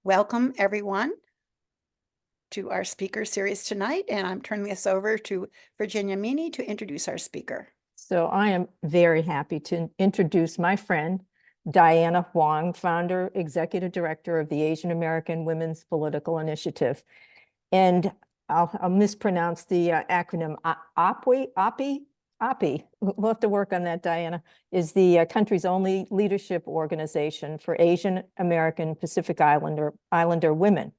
Welcome, everyone, to our speaker series tonight, and I'm turning this over to Virginia Meany to introduce our speaker. So I am very happy to introduce my friend, Diana Hwang, founder, executive director of the Asian American Women's Political Initiative. And I'll mispronounce the acronym API. We'll have to work on that, Diana, is the country's only leadership organization for Asian American Pacific Islander women.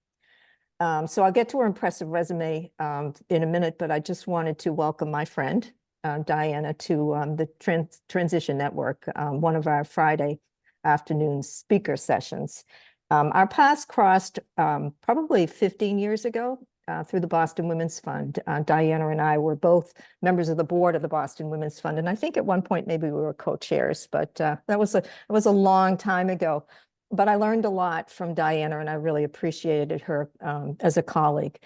So I'll get to her impressive resume in a minute, but I just wanted to welcome my friend, Diana, to the Transition Network, one of our Friday afternoon speaker sessions. Our paths crossed probably 15 years ago through the Boston Women's Fund. Diana and I were both members of the board of the Boston Women's Fund, and I think at one point maybe we were co-chairs, but that was a long time ago. But I learned a lot from Diana, and I really appreciated her as a colleague.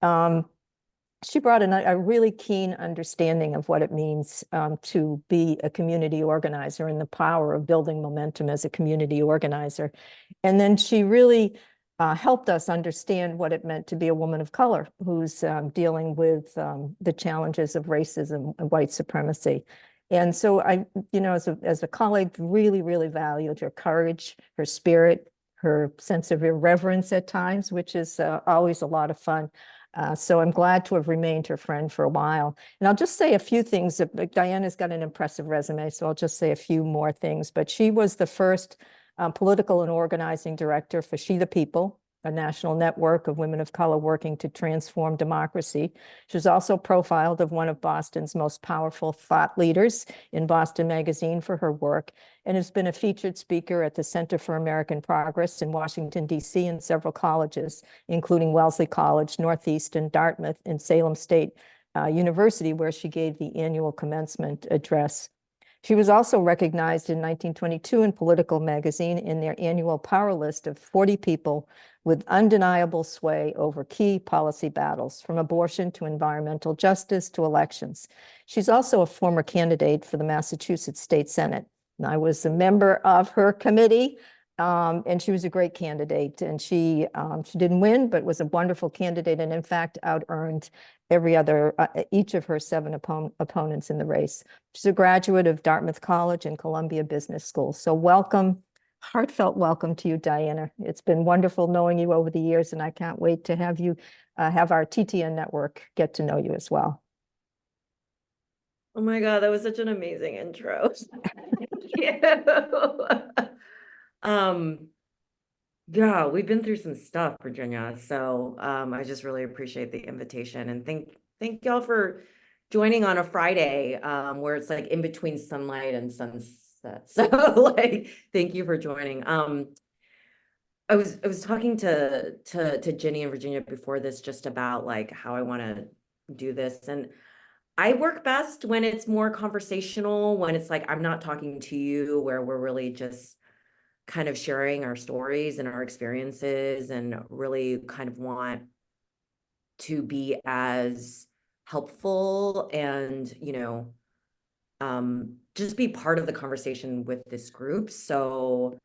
She brought in a really keen understanding of what it means to be a community organizer and the power of building momentum as a community organizer. And then she really helped us understand what it meant to be a woman of color who's dealing with the challenges of racism and white supremacy. And so I, as a colleague, really, really valued her courage, her spirit, her sense of irreverence at times, which is always a lot of fun. So I'm glad to have remained her friend for a while. And I'll just say a few things. Diana's got an impressive resume, so I'll just say a few more things. But she was the first political and organizing director for She the People, a national network of women of color working to transform democracy. She was also profiled as one of Boston's most powerful thought leaders in Boston Magazine for her work, and has been a featured speaker at the Center for American Progress in Washington, D.C. and several colleges, including Wellesley College, Northeastern, Dartmouth, and Salem State University, where she gave the annual commencement address. She was also recognized in 1922 in Political Magazine in their annual power list of 40 people with undeniable sway over key policy battles, from abortion to environmental justice to elections. She's also a former candidate for the Massachusetts State Senate. And I was a member of her committee, and she was a great candidate. And she didn't win, but was a wonderful candidate, and in fact out-earned each of her 7 opponents in the race. She's a graduate of Dartmouth College and Columbia Business School. So welcome, heartfelt welcome to you, Diana. It's been wonderful knowing you over the years, and I can't wait to have you have our TTN network get to know you as well. Oh my God, that was such an amazing intro. Thank you. Yeah, we've been through some stuff, Virginia. So I just really appreciate the invitation, and thank y'all for joining on a Friday where it's like in between sunlight and sunset. So like thank you for joining. I was talking to Jenny and Virginia before this just about like how I want to do this, and I work best when it's more conversational, when it's like I'm not talking to you, where we're really just kind of sharing our stories and our experiences, and really kind of want to be as helpful and, just be part of the conversation with this group. So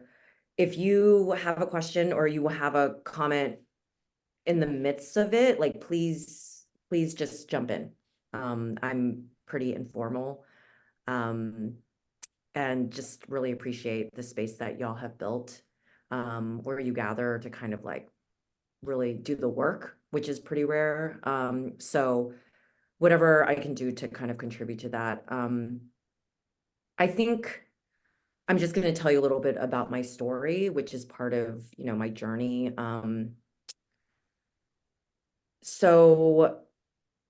if you have a question or you have a comment in the midst of it, like, please just jump in. I'm pretty informal. And just really appreciate the space that y'all have built, where you gather to kind of like really do the work, which is pretty rare. So whatever I can do to kind of contribute to that. I think I'm just going to tell you a little bit about my story, which is part of, my journey. So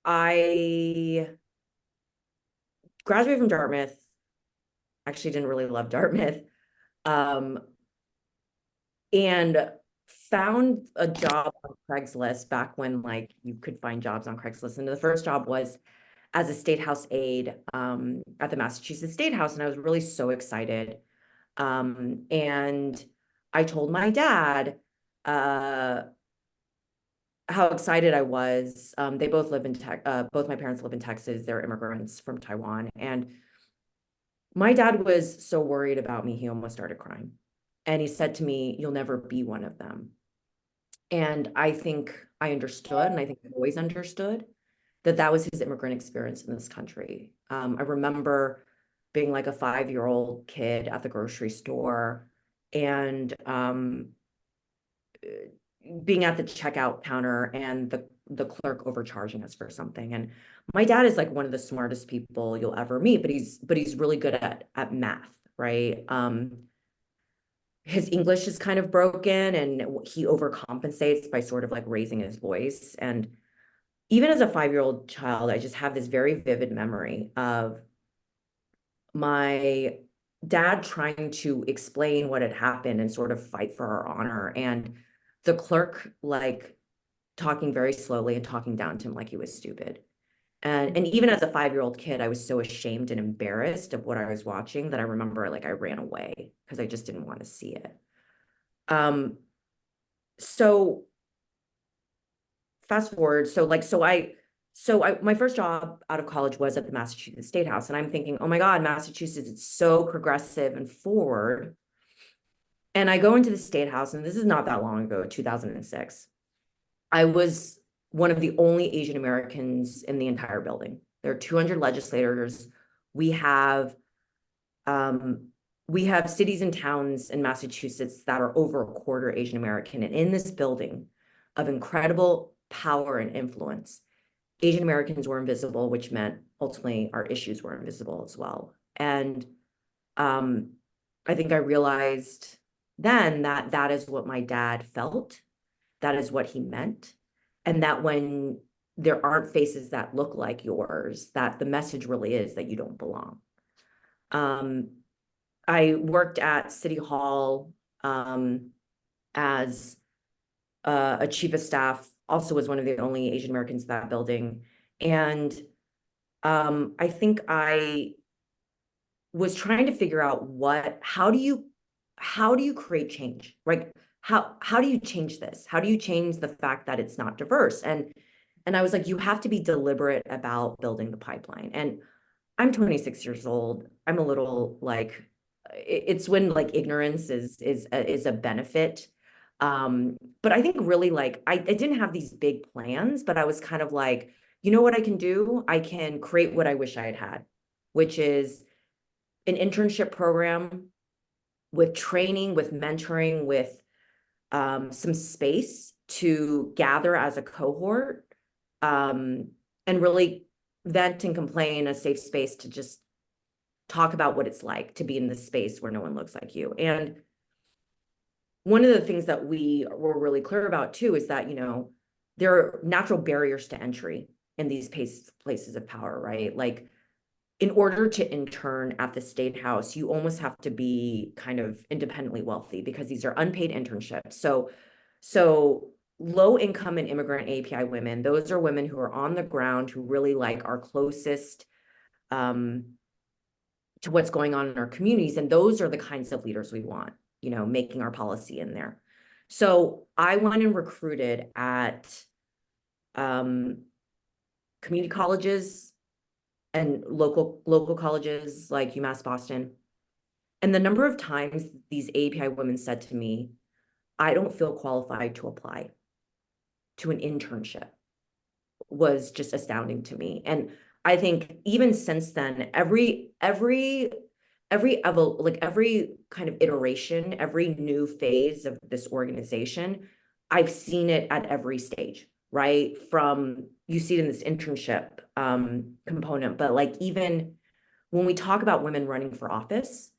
I graduated from Dartmouth. Actually didn't really love Dartmouth. And found a job on Craigslist back when like you could find jobs on Craigslist. And the first job was as a state house aide at the Massachusetts State House. And I was really so excited. And I told my dad how excited I was. They both live in both my parents live in Texas. They're immigrants from Taiwan. And my dad was so worried about me, he almost started crying. And he said to me, "You'll never be one of them." And I think I understood, and I think I've always understood that that was his immigrant experience in this country. I remember being like a 5-year-old kid at the grocery store and being at the checkout counter and the clerk overcharging us for something. And my dad is like one of the smartest people you'll ever meet, but he's really good at math, right? His English is kind of broken and he overcompensates by sort of like raising his voice. And even as a 5-year-old child, I just have this very vivid memory of my dad trying to explain what had happened and sort of fight for our honor. And the clerk like talking very slowly and talking down to him like he was stupid. And even as a 5-year-old kid, I was so ashamed and embarrassed of what I was watching that I remember like I ran away because I just didn't want to see it. So fast forward, my first job out of college was at the Massachusetts State House, and I'm thinking, oh my God, Massachusetts is so progressive and forward. And I go into the State House, and this is not that long ago, 2006. I was one of the only Asian Americans in the entire building. There are 200 legislators. We have cities and towns in Massachusetts that are over a quarter Asian American. And in this building of incredible power and influence, Asian Americans were invisible, which meant ultimately our issues were invisible as well. And I think I realized then that that is what my dad felt, that is what he meant, and that when there aren't faces that look like yours, that the message really is that you don't belong. I worked at City Hall as a chief of staff, also was one of the only Asian Americans in that building. And I think I was trying to figure out how do you create change, right? How do you change this? How do you change the fact that it's not diverse? And I was like, you have to be deliberate about building the pipeline. And I'm 26 years old. I'm a little like, it's when like ignorance is a benefit. But I think really like I didn't have these big plans, but I was kind of like, you know what I can do? I can create what I wish I had had, which is an internship program with training, with mentoring, with some space to gather as a cohort, and really vent and complain, a safe space to just talk about what it's like to be in this space where no one looks like you. And one of the things that we were really clear about too is that, there are natural barriers to entry in these places of power, right? Like in order to intern at the State House, you almost have to be kind of independently wealthy because these are unpaid internships. So low income and immigrant API women, those are women who are on the ground, who really like are closest to what's going on in our communities. And those are the kinds of leaders we want, making our policy in there. So I went and recruited at community colleges and local colleges like UMass Boston. And the number of times these API women said to me, I don't feel qualified to apply to an internship, was just astounding to me. And I think even since then, every kind of iteration, every new phase of this organization, I've seen it at every stage, right? From, you see it in this internship component, but like even when we talk about women running for office,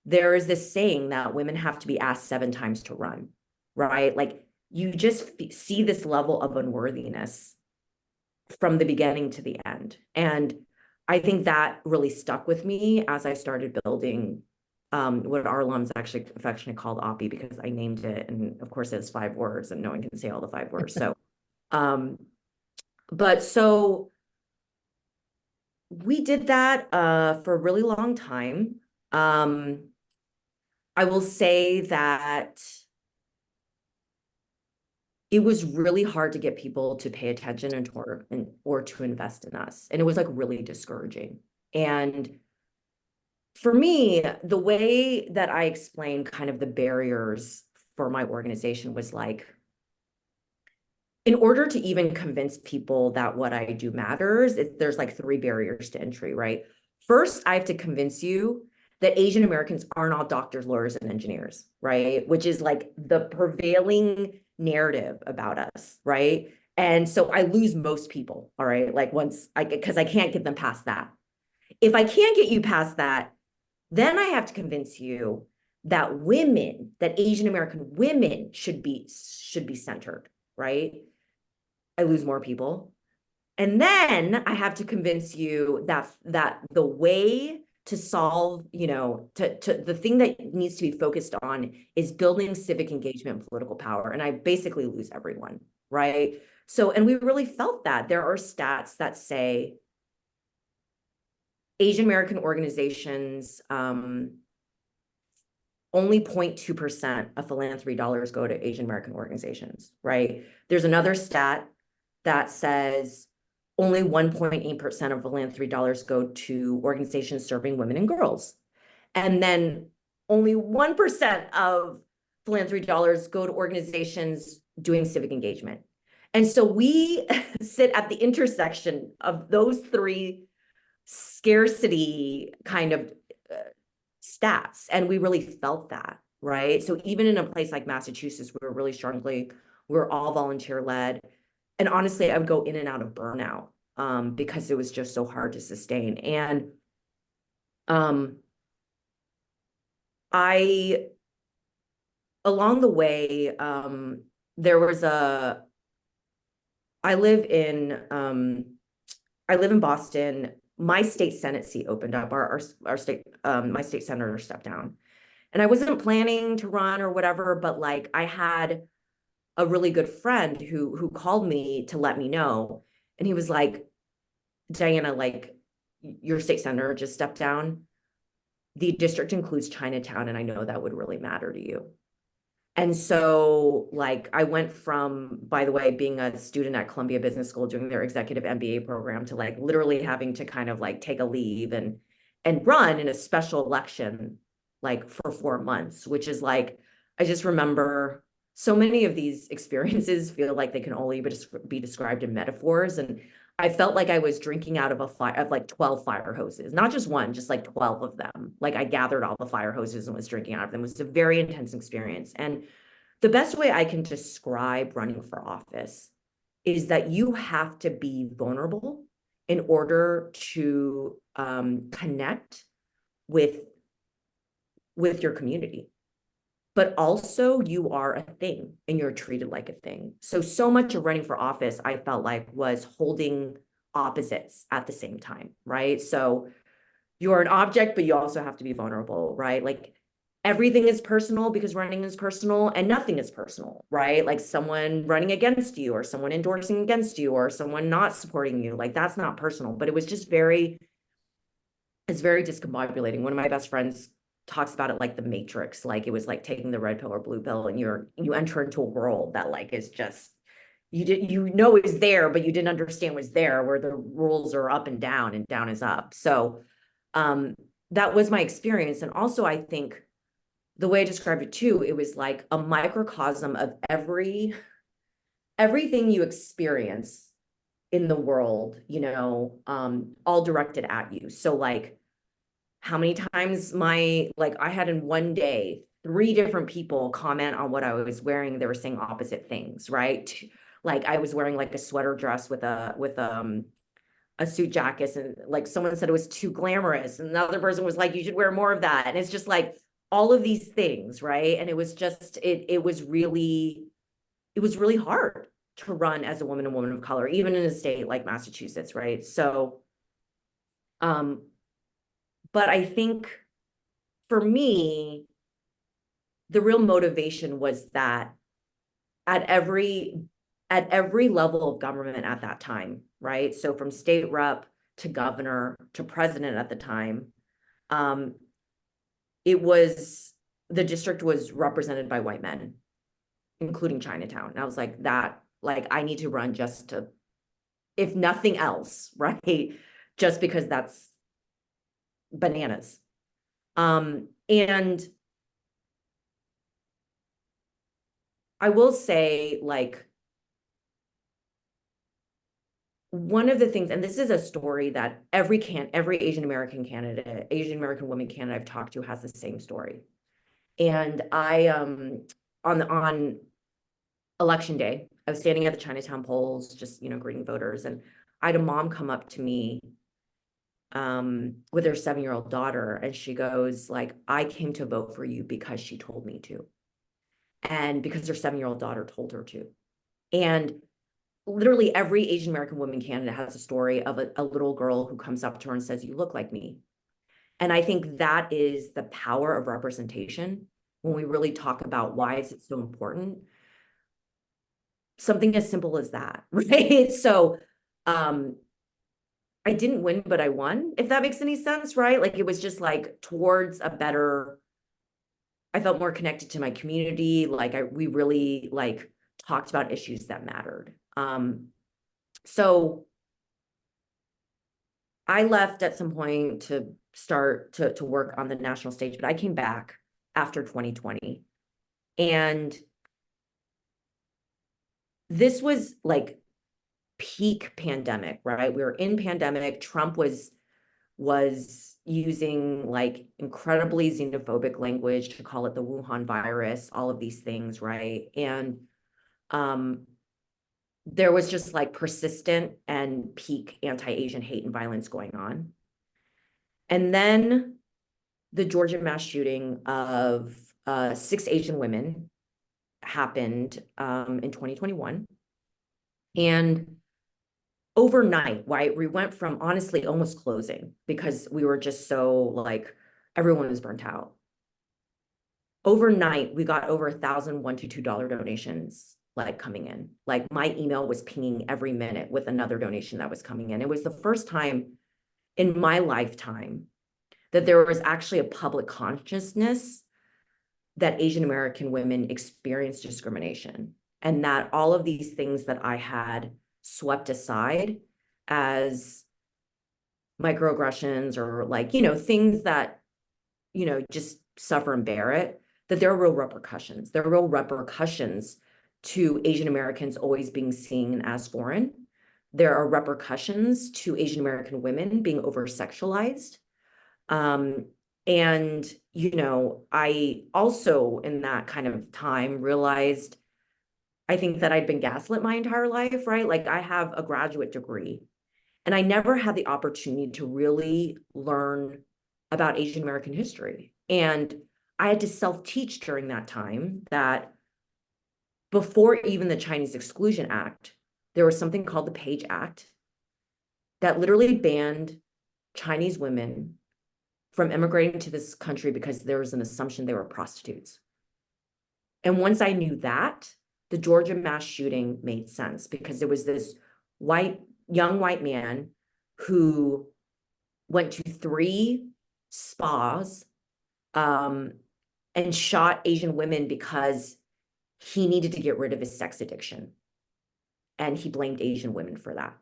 there is this saying that women have to be asked 7 times to run, right? Like you just see this level of unworthiness from the beginning to the end. And I think that really stuck with me as I started building what our alums actually affectionately called OPPI, because I named it. And of course, it has 5 words and no one can say all the 5 words. So, so we did that for a really long time. I will say that it was really hard to get people to pay attention or to invest in us. And it was like really discouraging. And for me, the way that I explained kind of the barriers for my organization was like, in order to even convince people that what I do matters, there's like 3 barriers to entry, right? First, I have to convince you that Asian Americans aren't all doctors, lawyers, and engineers, right? Which is like the prevailing narrative about us, right? And so I lose most people, all right? Like because I can't get them past that. If I can't get you past that, then I have to convince you that that Asian American women should be centered, right? I lose more people. And then I have to convince you that the way to solve, to the thing that needs to be focused on is building civic engagement and political power. And I basically lose everyone, right? So, and we really felt that. There are stats that say Asian American organizations, only 0.2% of philanthropy dollars go to Asian American organizations, right? There's another stat that says only 1.8% of philanthropy dollars go to organizations serving women and girls. And then only 1% of philanthropy dollars go to organizations doing civic engagement. And so we sit at the intersection of those 3 scarcity kind of stats. And we really felt that, right? So even in a place like Massachusetts, we're all volunteer led. And honestly, I would go in and out of burnout because it was just so hard to sustain. And along the way, there was I live in Boston. My state Senate seat opened up. Our state, my state senator stepped down. And I wasn't planning to run or whatever, but like I had a really good friend who called me to let me know. And he was like, Diana, like your state senator just stepped down. The district includes Chinatown, and I know that would really matter to you. And so like I went from, by the way, being a student at Columbia Business School doing their executive MBA program to like literally having to kind of like take a leave and run in a special election like for 4 months, which is like, I just remember so many of these experiences feel like they can only be described in metaphors. And I felt like I was drinking out of like 12 fire hoses, not just one, just like 12 of them. Like I gathered all the fire hoses and was drinking out of them. It was a very intense experience. And the best way I can describe running for office is that you have to be vulnerable in order to connect with your community. But also you are a thing and you're treated like a thing. So much of running for office, I felt like was holding opposites at the same time, right? So you're an object, but you also have to be vulnerable, right? Like everything is personal because running is personal and nothing is personal, right? Like someone running against you or someone endorsing against you or someone not supporting you, like that's not personal, but it was just it's very discombobulating. One of my best friends talks about it like the Matrix, like it was like taking the red pill or blue pill and you enter into a world that like is just is there, but you didn't understand was there, where the rules are up and down is up. So that was my experience. And also I think the way I described it too, it was like a microcosm of everything you experience in the world, all directed at you. So like how many times I had in one day 3 different people comment on what I was wearing. They were saying opposite things, right? Like I was wearing like a sweater dress with a suit jacket, and like someone said it was too glamorous, and another person was like, you should wear more of that. And it's just like all of these things, right? And it was just it was really hard to run as a woman of color, even in a state like Massachusetts, right? So but I think for me, the real motivation was that at every level of government at that time, right? So from state rep to governor to president at the time, the district was represented by white men, including Chinatown. And I was like, I need to run just to, if nothing else, right? Just because that's bananas. And I will say, like, one of the things, and this is a story that every Asian American candidate, Asian American woman candidate I've talked to has the same story. And I, on election day, I was standing at the Chinatown polls, just, greeting voters. And I had a mom come up to me with her 7-year-old daughter. And she goes like, I came to vote for you because she told me to. And because her 7-year-old daughter told her to. And literally every Asian American woman candidate has a story of a little girl who comes up to her and says, you look like me. And I think that is the power of representation when we really talk about why is it so important. Something as simple as that, right? So I didn't win, but I won, if that makes any sense, right? Like it was just like towards a better, I felt more connected to my community. Like we really like talked about issues that mattered. So I left at some point to start to work on the national stage, but I came back after 2020. And this was like peak pandemic, right? We were in pandemic. Trump was using like incredibly xenophobic language to call it the Wuhan virus, all of these things, right? And there was just like persistent and peak anti-Asian hate and violence going on. And then the Georgia mass shooting of 6 Asian women happened in 2021. And overnight, right, we went from honestly almost closing because we were just so like, everyone was burnt out. Overnight, we got over 1,000 $1 to $2 donations like coming in. Like my email was pinging every minute with another donation that was coming in. It was the first time in my lifetime that there was actually a public consciousness that Asian American women experience discrimination, and that all of these things that I had swept aside as microaggressions or like, things that, just suffer and bear it, that there are real repercussions. There are real repercussions to Asian Americans always being seen as foreign. There are repercussions to Asian American women being over-sexualized. And, I also in that kind of time realized, I think that I'd been gaslit my entire life, right? Like I have a graduate degree and I never had the opportunity to really learn about Asian American history. And I had to self-teach during that time that before even the Chinese Exclusion Act, there was something called the Page Act that literally banned Chinese women from immigrating to this country because there was an assumption they were prostitutes. And once I knew that, the Georgia mass shooting made sense because there was this young white man who went to 3 spas and shot Asian women because he needed to get rid of his sex addiction. And he blamed Asian women for that,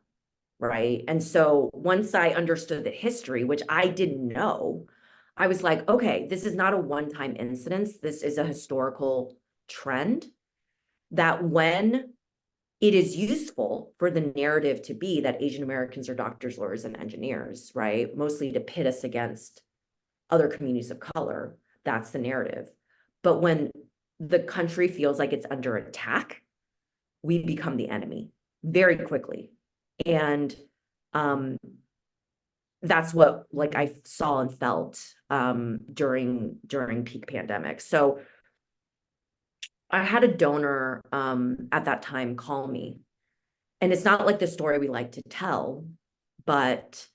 right? And so once I understood the history, which I didn't know, I was like, okay, this is not a one-time incident. This is a historical trend that when it is useful for the narrative to be that Asian Americans are doctors, lawyers, and engineers, right? Mostly to pit us against other communities of color, that's the narrative. But when the country feels like it's under attack, we become the enemy very quickly. And that's what like I saw and felt during peak pandemic. So I had a donor at that time call me, and it's not like the story we like to tell, but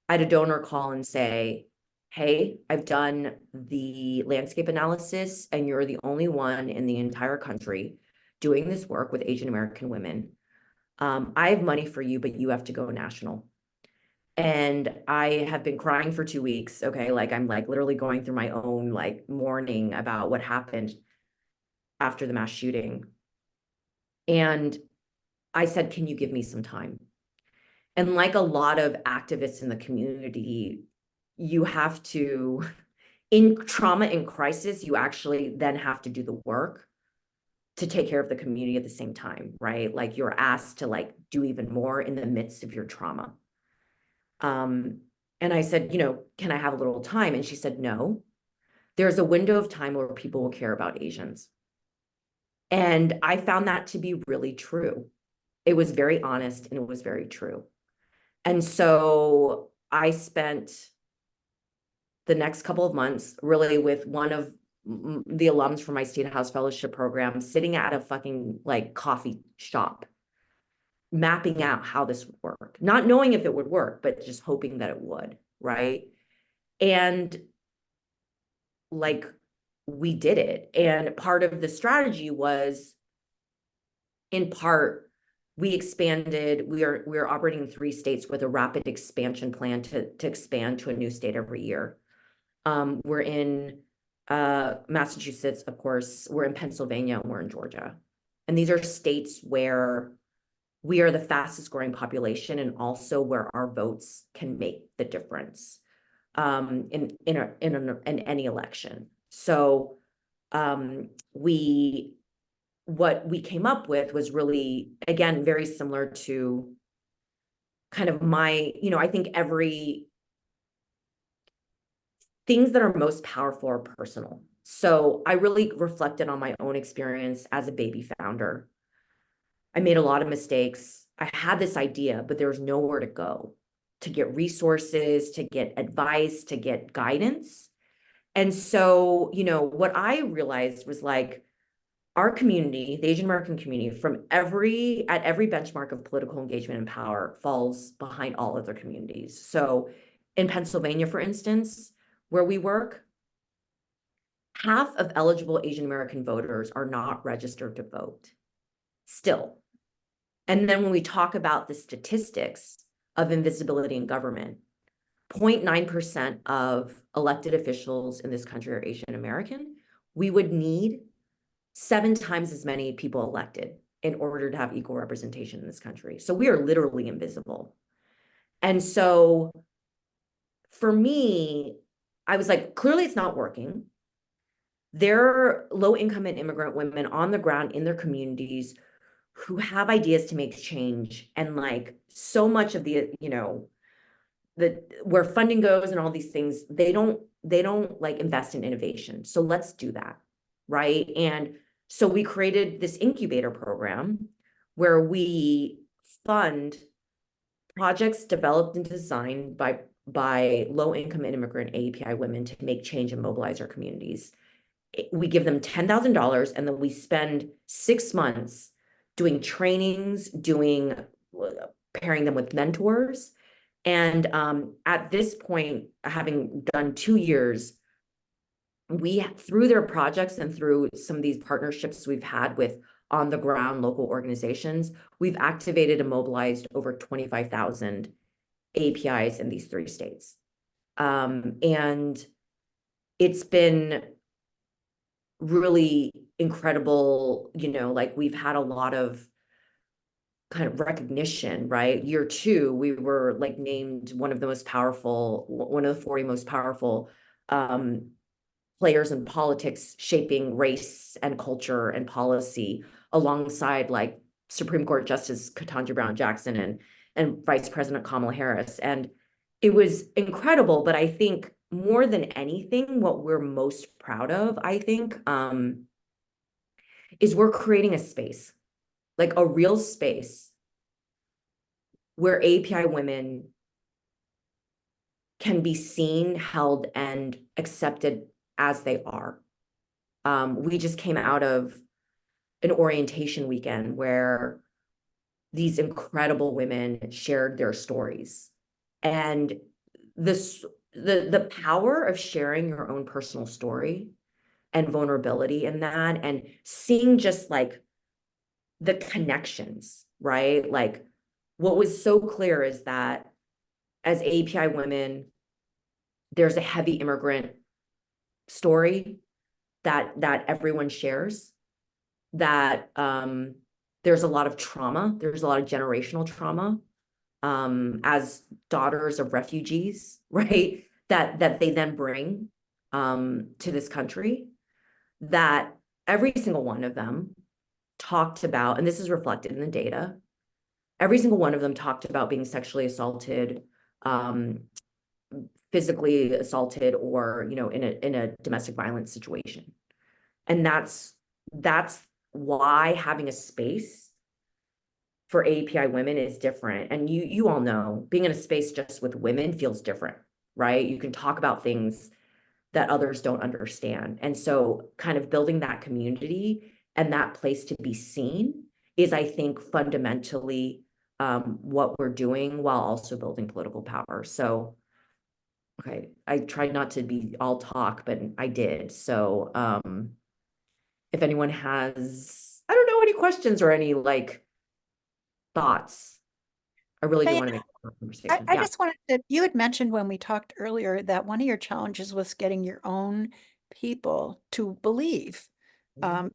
I had a donor call and say, hey, I've done the landscape analysis and you're the only one in the entire country doing this work with Asian American women. I have money for you, but you have to go national. And I have been crying for 2 weeks. Okay. Like I'm like literally going through my own like mourning about what happened after the mass shooting. And I said, can you give me some time? And like a lot of activists in the community, you have to, in trauma and crisis, you actually then have to do the work to take care of the community at the same time, right? Like you're asked to like do even more in the midst of your trauma. And I said, you know, can I have a little time? And she said, no, there's a window of time where people will care about Asians. And I found that to be really true. It was very honest and it was very true. And so I spent the next couple of months really with one of the alums from my State House Fellowship program sitting at a fucking like coffee shop, mapping out how this would work, not knowing if it would work, but just hoping that it would, right? And like we did it. And part of the strategy was, in part, we expanded. We are operating in 3 states with a rapid expansion plan to expand to a new state every year. We're in Massachusetts, of course, we're in Pennsylvania, and we're in Georgia. And these are states where we are the fastest growing population and also where our votes can make the difference in any election. So what we came up with was really, again, very similar to kind of my, you know, I think things that are most powerful are personal. So I really reflected on my own experience as a baby founder. I made a lot of mistakes. I had this idea, but there was nowhere to go to get resources, to get advice, to get guidance. And so, you know, what I realized was like our community, the Asian American community, at every benchmark of political engagement and power falls behind all other communities. So in Pennsylvania, for instance, where we work, half of eligible Asian American voters are not registered to vote still. And then when we talk about the statistics of invisibility in government, 0.9% of elected officials in this country are Asian American. We would need 7 times as many people elected in order to have equal representation in this country. So we are literally invisible. And so for me, I was like, clearly it's not working. There are low-income and immigrant women on the ground in their communities who have ideas to make change. And like so much of the, you know, where funding goes and all these things, they don't like invest in innovation. So let's do that, right? And so we created this incubator program where we fund projects developed and designed by low-income and immigrant API women to make change and mobilize our communities. We give them $10,000 and then we spend 6 months doing trainings, pairing them with mentors. And at this point, having done 2 years, through their projects and through some of these partnerships we've had with on the ground local organizations, we've activated and mobilized over 25,000 APIs in these 3 states. And it's been really incredible, you know, like we've had a lot of kind of recognition, right? Year 2, we were like named one of the 40 most powerful players in politics shaping race and culture and policy alongside like Supreme Court Justice Ketanji Brown Jackson and Vice President Kamala Harris. And it was incredible, but I think more than anything, what we're most proud of, I think, is we're creating a space, like a real space where API women can be seen, held, and accepted as they are. We just came out of an orientation weekend where these incredible women shared their stories. And the power of sharing your own personal story and vulnerability in that, and seeing just like the connections, right? Like what was so clear is that as API women, there's a heavy immigrant story that everyone shares, that there's a lot of trauma, there's a lot of generational trauma as daughters of refugees, right? That they then bring to this country, that every single one of them talked about, and this is reflected in the data, every single one of them talked about being sexually assaulted, physically assaulted, or, you know, in a domestic violence situation. And that's why having a space for API women is different. And you all know, being in a space just with women feels different, right? You can talk about things that others don't understand. And so kind of building that community and that place to be seen is, I think, fundamentally what we're doing, while also building political power. So, okay, I tried not to be all talk, but I did. So if anyone has, I don't know, any questions or any like thoughts, I really do want to make a conversation. I Yeah. just wanted to, you had mentioned when we talked earlier that one of your challenges was getting your own people to believe.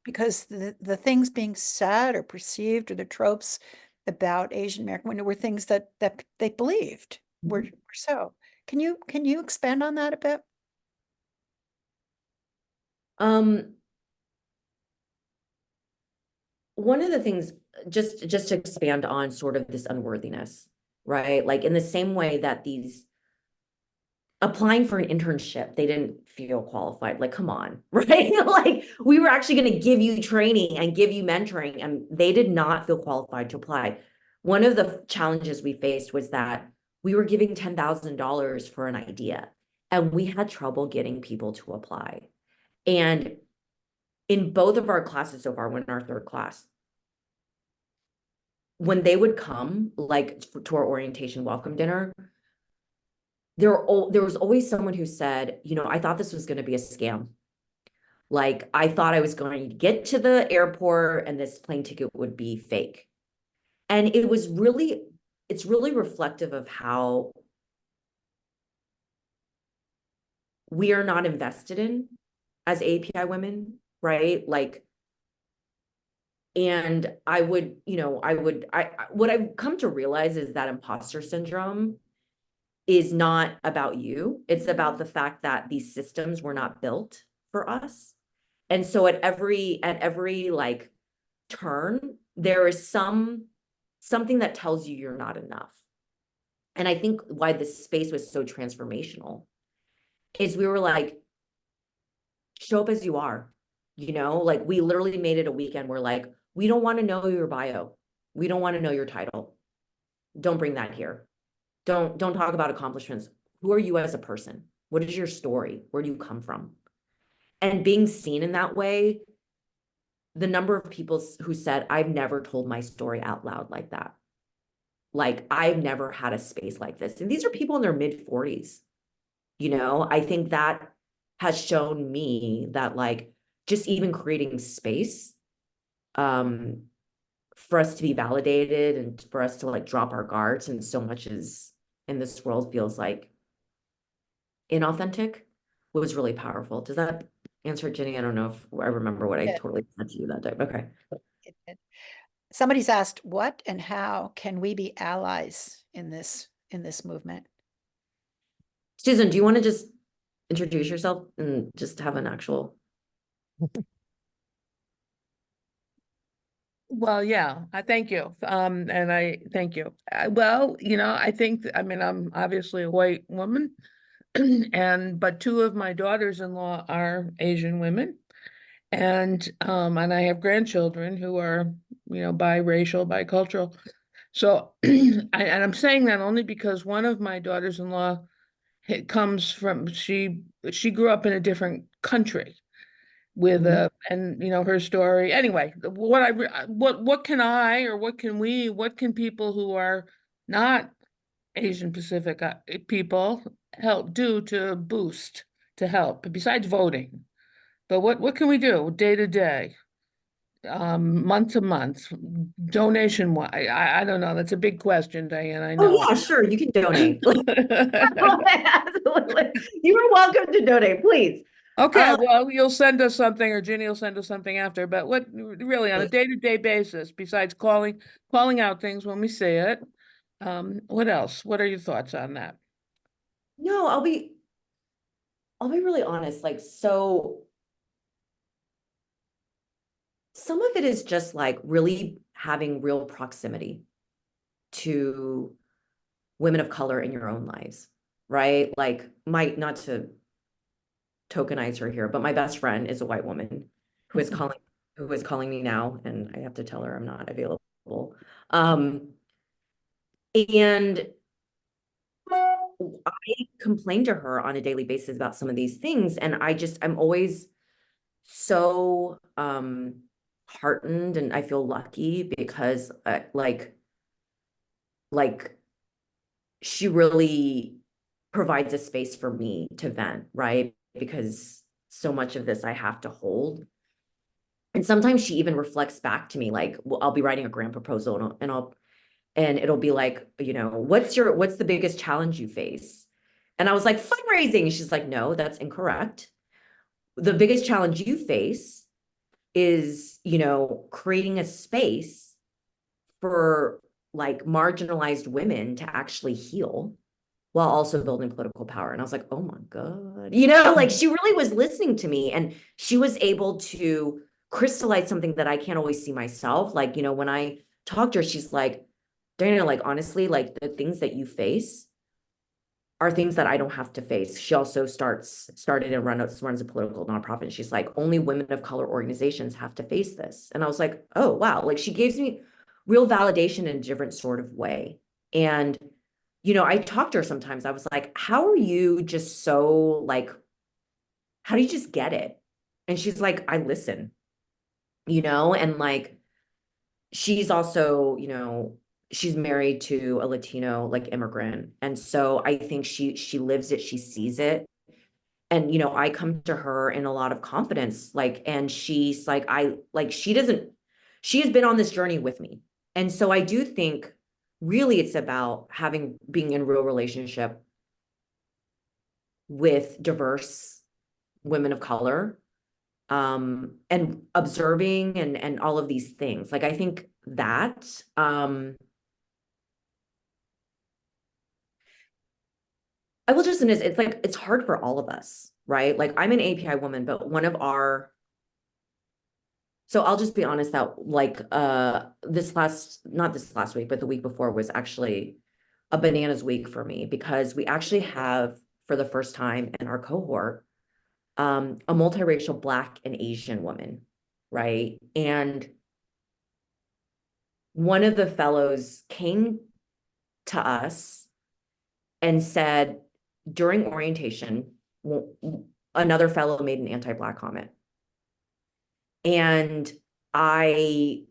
Because the things being said or perceived, or the tropes about Asian American women, were things that they believed were so. Can you expand on that a bit? One of the things, just to expand on sort of this unworthiness, right? Like in the same way that these applying for an internship, they didn't feel qualified. Like, come on, right? Like we were actually going to give you training and give you mentoring, and they did not feel qualified to apply. One of the challenges we faced was that we were giving $10,000 for an idea, and we had trouble getting people to apply. And in both of our classes so far, we're in our third class, when they would come, like to our orientation welcome dinner, there was always someone who said, you know, I thought this was going to be a scam. Like, I thought I was going to get to the airport and this plane ticket would be fake. And it's really reflective of how we are not invested in as API women, right? Like, and what I've come to realize is that imposter syndrome is not about you. It's about the fact that these systems were not built for us. And so at every like turn, there is something that tells you you're not enough. And I think why this space was so transformational is we were like, show up as you are, you know, like we literally made it a weekend where like, we don't want to know your bio. We don't want to know your title. Don't bring that here. Don't talk about accomplishments. Who are you as a person? What is your story? Where do you come from? And being seen in that way, the number of people who said, I've never told my story out loud like that. Like, I've never had a space like this. And these are people in their mid 40s. You know, I think that has shown me that like just even creating space for us to be validated and for us to like drop our guards, and so much is in this world feels like inauthentic, was really powerful. Does that answer it, Jenny? I don't know if I remember what I Yeah. totally said to you that day. Okay. Somebody's asked, what and how can we be allies in this movement? Susan, do you want to just introduce yourself and just have an actual? Well, yeah, I thank you. And I thank you. Well, you know, I think, I mean, I'm obviously a white woman, but two of my daughters-in-law are Asian women. And I have grandchildren who are, you know, biracial, bicultural. So, and I'm saying that only because one of my daughters-in-law comes from, she grew up in a different country with and you know her story. Anyway, what can I, or what can we, what can people who are not Asian Pacific people help do to boost, to help besides voting? But what can we do day to day, month to month, donation wise? I don't know. That's a big question, Diane. I know. Oh yeah, sure. You can donate. Absolutely. You are welcome to donate, please. Okay, well, you'll send us something, or Ginny will send us something after, but what really on a day-to-day basis, besides calling out things when we see it, what else? What are your thoughts on that? No, I'll be really honest. Like, so some of it is just like really having real proximity to women of color in your own lives, right? Like not to tokenize her here, but my best friend is a white woman who is calling me now, and I have to tell her I'm not available. And I complain to her on a daily basis about some of these things, and I'm always so heartened, and I feel lucky because like she really provides a space for me to vent, right? Because so much of this I have to hold. And sometimes she even reflects back to me, like, well, I'll be writing a grant proposal and it'll be like, what's the biggest challenge you face? And I was like, fundraising. She's like, no, that's incorrect. The biggest challenge you face is, creating a space for like marginalized women to actually heal while also building political power. And I was like, oh my God, like she really was listening to me, and she was able to crystallize something that I can't always see myself. Like, when I talked to her, she's like, Dana, like, honestly, like the things that you face are things that I don't have to face. She also started and runs a political nonprofit. And she's like, only women of color organizations have to face this. And I was like, oh, wow. Like she gives me real validation in a different sort of way. And, I talked to her sometimes. I was like, how are you just so like, how do you just get it? And she's like, I listen, and like, she's also, she's married to a Latino like immigrant. And so I think she lives it, she sees it. And I come to her in a lot of confidence, like, and she's like, she has been on this journey with me. And so I do think really it's about being in real relationship with diverse women of color, and observing and all of these things. Like I think that I will just say this, it's like, it's hard for all of us, right? Like I'm an API woman, but so I'll just be honest that like, not this last week, but the week before was actually a bananas week for me, because we actually have, for the first time in our cohort, a multiracial Black and Asian woman, right? And one of the fellows came to us and said during orientation, another fellow made an anti-Black comment. And I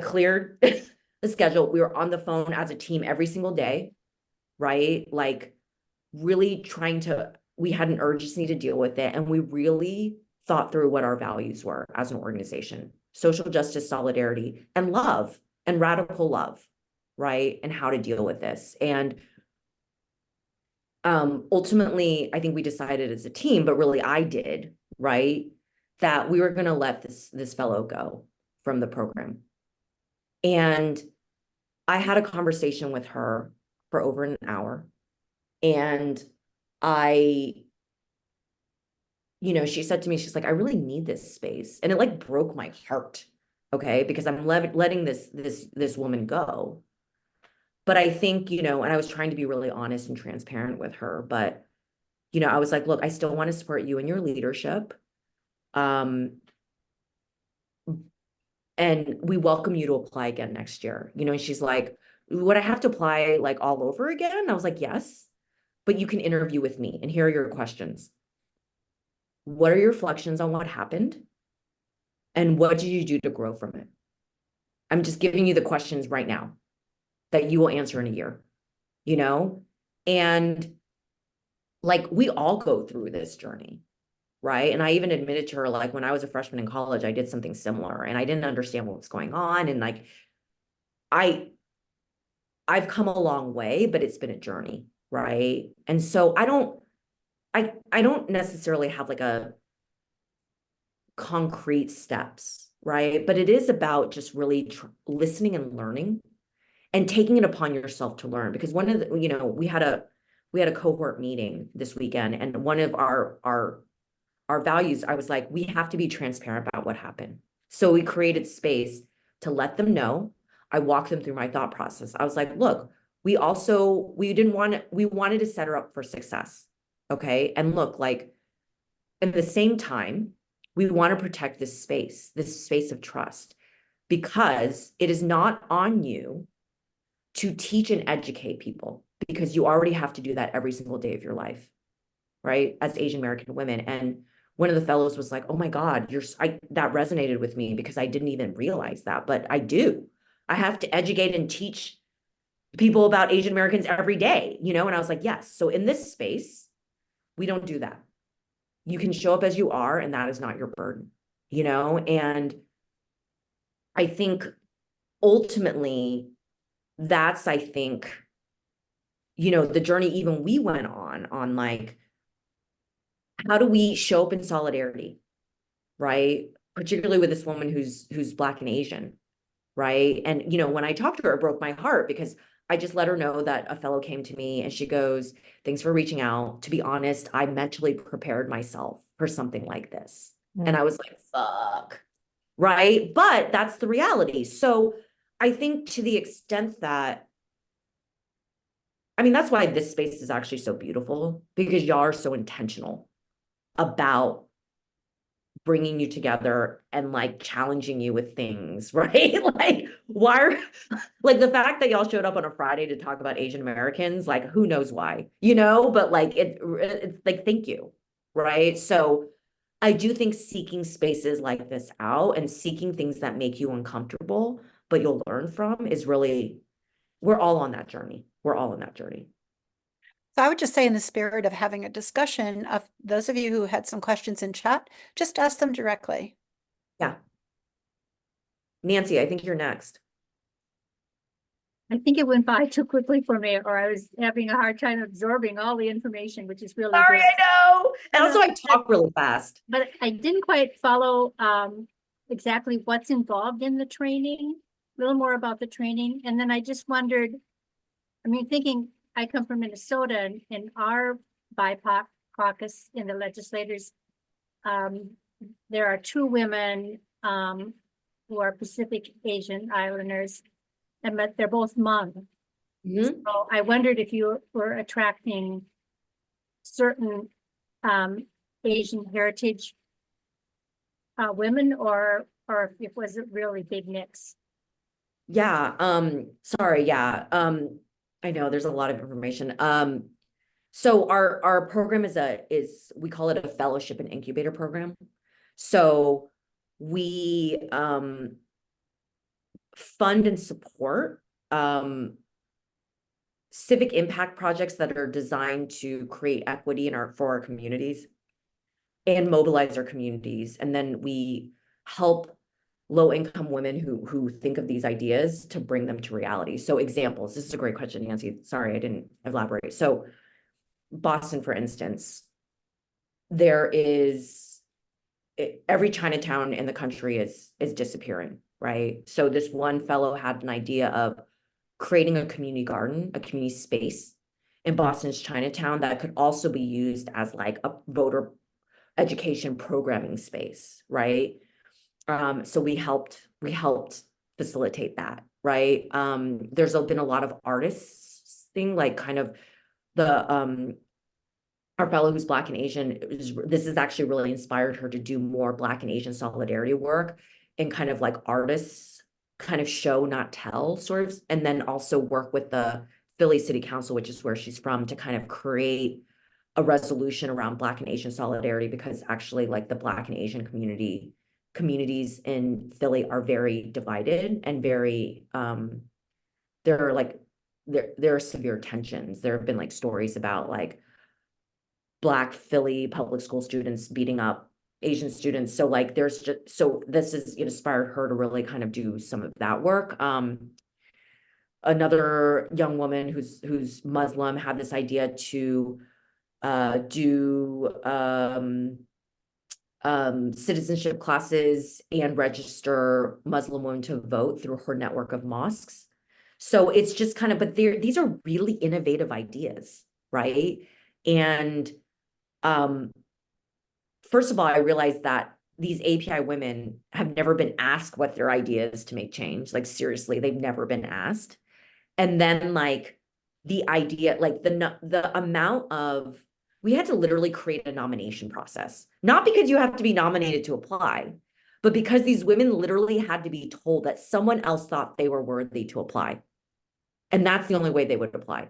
cleared the schedule. We were on the phone as a team every single day, right? Like really we had an urgency to deal with it. And we really thought through what our values were as an organization: social justice, solidarity, and love, and radical love, right? And how to deal with this. And ultimately, I think we decided as a team, but really I did, right, that we were going to let this fellow go from the program. And I had a conversation with her for over an hour. And she said to me, she's like, I really need this space. And it like broke my heart. Okay. Because I'm letting this woman go. But I think, and I was trying to be really honest and transparent with her, but, I was like, look, I still want to support you in your leadership. And we welcome you to apply again next year. And she's like, would I have to apply like all over again? I was like, yes, but you can interview with me and here are your questions. What are your reflections on what happened? And what did you do to grow from it? I'm just giving you the questions right now that you will answer in a year, and like, we all go through this journey, right? And I even admitted to her, like, when I was a freshman in college, I did something similar and I didn't understand what was going on. And like, I've come a long way, but it's been a journey, right? And so I don't necessarily have like a concrete steps, right? But it is about just really listening and learning and taking it upon yourself to learn. Because one of the, we had a cohort meeting this weekend, and one of our our values, I was like, we have to be transparent about what happened. So we created space to let them know. I walked them through my thought process. I was like, look, we wanted to set her up for success. Okay. And look, like at the same time, we want to protect this space of trust, because it is not on you to teach and educate people, because you already have to do that every single day of your life, right? As Asian American women. And one of the fellows was like, oh my God, that resonated with me, because I didn't even realize that, but I do. I have to educate and teach people about Asian Americans every day, you know? And I was like, yes. So in this space, we don't do that. You can show up as you are, and that is not your burden, you know? And I think ultimately that's, I think, you know, the journey even we went on like, how do we show up in solidarity, right? Particularly with this woman who's Black and Asian, right? And, you know, when I talked to her, it broke my heart, because I just let her know that a fellow came to me and she goes, thanks for reaching out. To be honest, I mentally prepared myself for something like this. And I was like, fuck, right? But that's the reality. So I think to the extent that, I mean, that's why this space is actually so beautiful, because y'all are so intentional about bringing you together and like challenging you with things, right? Like, why are, like, the fact that y'all showed up on a Friday to talk about Asian Americans, like, who knows why, you know? But like, it's like, thank you, right? So I do think seeking spaces like this out and seeking things that make you uncomfortable, but you'll learn from, is really, we're all on that journey. We're all on that journey. So I would just say, in the spirit of having a discussion, of those of you who had some questions in chat, just ask them directly. Yeah. Nancy, I think you're next. I think it went by too quickly for me, or I was having a hard time absorbing all the information, which is really Sorry, good. I know. And also, I know. talk really fast. But I didn't quite follow exactly what's involved in the training, a little more about the training. And then I just wondered, I mean, thinking I come from Minnesota, and in our BIPOC caucus in the legislators, there are two women who are Pacific Asian Islanders, and but they're both Hmong. Mhm. So I wondered if you were attracting certain Asian heritage women, or if it was a really big mix. Yeah, sorry, yeah. I know there's a lot of information. So our program is we call it a fellowship and incubator program. So we fund and support civic impact projects that are designed to create equity for our communities and mobilize our communities. And then we help low-income women who think of these ideas to bring them to reality. So examples, this is a great question, Nancy. Sorry, I didn't elaborate. So Boston, for instance, there is every Chinatown in the country is disappearing, right? So this one fellow had an idea of creating a community garden, a community space in Boston's Chinatown that could also be used as like a voter education programming space, right? So we helped facilitate that, right? There's been a lot of artists thing, like kind of the our fellow who's Black and Asian, this has actually really inspired her to do more Black and Asian solidarity work, and kind of like artists kind of show, not tell, sort of, and then also work with the Philly City Council, which is where she's from, to kind of create a resolution around Black and Asian solidarity, because actually like the Black and Asian communities in Philly are very divided and very there are like there are severe tensions. There have been like stories about like Black Philly public school students beating up Asian students. So like there's just, so this has inspired her to really kind of do some of that work. Another young woman who's Muslim had this idea to do citizenship classes and register Muslim women to vote through her network of mosques. So it's just kind of, but these are really innovative ideas, right? And first of all, I realized that these API women have never been asked what their idea is to make change. Like, seriously, they've never been asked. And then like the idea, like the amount of, we had to literally create a nomination process, not because you have to be nominated to apply, but because these women literally had to be told that someone else thought they were worthy to apply. And that's the only way they would apply.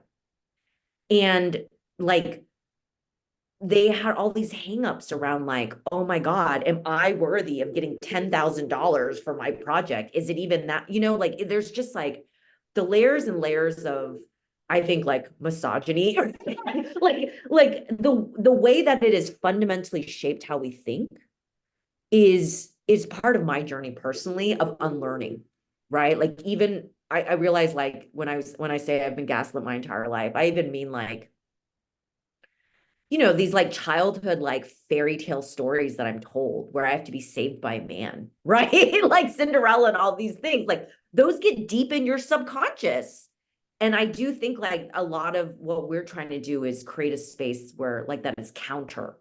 And like, they had all these hangups around like, oh my God, am I worthy of getting $10,000 for my project? Is it even that, you know, like there's just like the layers and layers of, I think like misogyny, or like the way that it has fundamentally shaped how we think is part of my journey personally of unlearning, right? Like even I realize like when I say I've been gaslit my entire life, I even mean like, you know, these like childhood, like fairy tale stories that I'm told where I have to be saved by a man, right? Like Cinderella and all these things, like those get deep in your subconscious. And I do think like a lot of what we're trying to do is create a space where like that is counter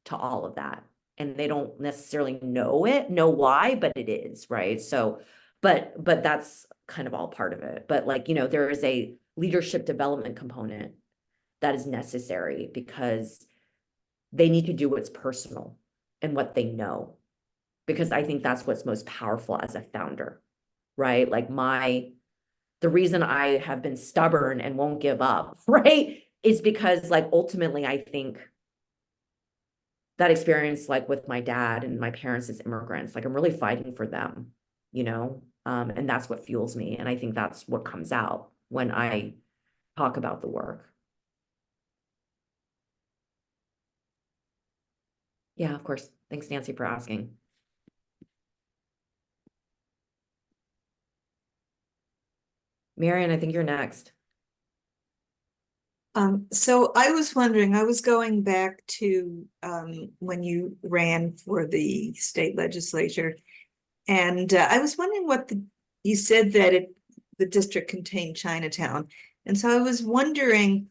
to all of that. And they don't necessarily know why, but it is, right? So, but that's kind of all part of it. But like, you know, there is a leadership development component that is necessary because they need to do what's personal and what they know. Because I think that's what's most powerful as a founder, right? Like the reason I have been stubborn and won't give up, right? Is because like ultimately I think that experience like with my dad and my parents as immigrants, like I'm really fighting for them, you know? And that's what fuels me. And I think that's what comes out when I talk about the work. Yeah, of course. Thanks, Nancy, for asking. Marian, I think you're next. So I was wondering, I was going back to when you ran for the state legislature, and I was wondering you said that the district contained Chinatown, and so I was wondering